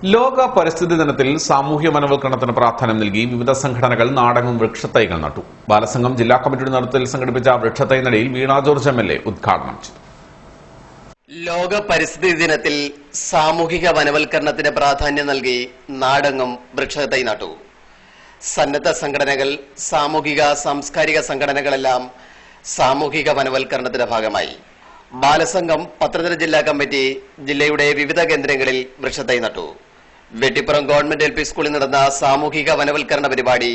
ലോക പരിസ്ഥിതി ദിനത്തിൽ സാമൂഹ്യ വനവൽക്കരണത്തിന് പ്രാധാന്യം നൽകി വിവിധ സംഘടനകൾ നാടെങ്ങും വൃക്ഷത്തൈകൾ നട്ടു. ബാലസംഘം ജില്ലാ കമ്മിറ്റിയുടെ നേതൃത്വത്തിൽ സംഘടിപ്പിച്ച വൃക്ഷത്തൈ നടയിൽ വീണ ജോർജ് MLA ഉദ്ഘാടനം ചെയ്തു. ലോക പരിസ്ഥിതി ദിനത്തിൽ സാമൂഹിക വനവൽക്കരണത്തിന് പ്രാധാന്യം നൽകി നാടെങ്ങും വൃക്ഷത്തൈ നട്ടു. സന്നദ്ധ സംഘടനകൾ, സാമൂഹിക സാംസ്കാരിക സംഘടനകളെല്ലാം സാമൂഹിക വനവൽക്കരണത്തിന്റെ ഭാഗമായി. ബാലസംഘം പത്തനംതിട്ട ജില്ലാ കമ്മിറ്റി ജില്ലയുടെ വിവിധ കേന്ദ്രങ്ങളിൽ വൃക്ഷത്തൈ നട്ടു. വെട്ടിപ്പുറം ഗവൺമെന്റ് LP സ്കൂളിൽ നടന്ന സാമൂഹിക വനവൽക്കരണ പരിപാടി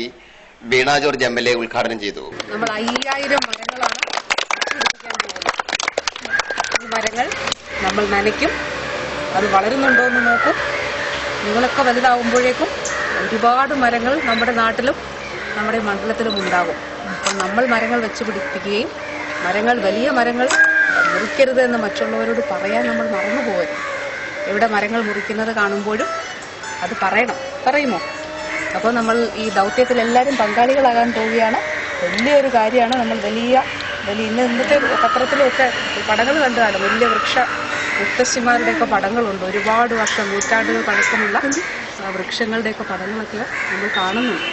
വീണ ജോർജ് MLA ഉദ്ഘാടനം ചെയ്തു. നമ്മൾ 5000 മരങ്ങളാണ് നട്ടുപിടിപ്പിക്കാൻ പോകുന്നത്. ഈ മരങ്ങൾ നമ്മൾ നനയ്ക്കും, അത് വളരുന്നുണ്ടോ എന്ന് നോക്കും. നിങ്ങളൊക്കെ വലുതാവുമ്പോഴേക്കും ഒരുപാട് മരങ്ങൾ നമ്മുടെ നാട്ടിലും നമ്മുടെ മണ്ഡലത്തിലും ഉണ്ടാകും. അപ്പം നമ്മൾ മരങ്ങൾ വെച്ച് പിടിപ്പിക്കുകയും വലിയ മരങ്ങൾ മുറിക്കരുതെന്ന് മറ്റുള്ളവരോട് പറയാൻ നമ്മൾ മറന്നു പോകരുത്. എവിടെ മരങ്ങൾ മുറിക്കുന്നത് കാണുമ്പോഴും അത് പറയുമോ? അപ്പോൾ നമ്മൾ ഈ ദൗത്യത്തിൽ എല്ലാവരും പങ്കാളികളാകാൻ പോവുകയാണ്. വലിയൊരു കാര്യമാണ്. നമ്മൾ വലിയ ഇന്നത്തെ പത്രത്തിലൊക്കെ പടങ്ങൾ കണ്ടതാണ്. വലിയ മുത്തശ്ശിമാരുടെയൊക്കെ പടങ്ങളുണ്ട്. ഒരുപാട് വർഷം, നൂറ്റാണ്ടുകൾ പഴക്കമുള്ള വൃക്ഷങ്ങളുടെയൊക്കെ പടങ്ങളൊക്കെ നമ്മൾ കാണുന്നുണ്ട്.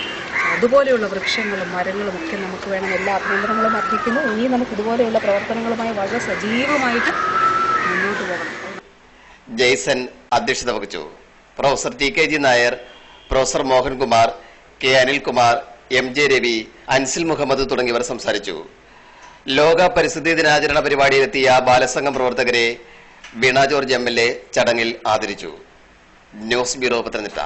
അതുപോലെയുള്ള വൃക്ഷങ്ങളും മരങ്ങളും ഒക്കെ നമുക്ക് വേണം. എല്ലാ അഭിനന്ദനങ്ങളും അർപ്പിക്കുന്നു. ഇനി നമുക്ക് ഇതുപോലെയുള്ള പ്രവർത്തനങ്ങളുമായി വളരെ സജീവമായിട്ട് മുന്നോട്ട് പോകണം. ജയ്സൺ അധ്യക്ഷത വഹിച്ചു. Professor TKG Nair, professor Mohankumar, K Anilkumar, MJ Ravi, Ansil Muhammad തുടങ്ങിയവർ സംസാരിച്ചു. ലോക പരിസ്ഥിതി ദിനാചരണ പരിപാടിയിലെത്തിയ ബാലസംഘം പ്രവർത്തകരെ വീണ ജോർജ് MLA ചടങ്ങിൽ ആദരിച്ചു. News bureau, Pathanamthitta.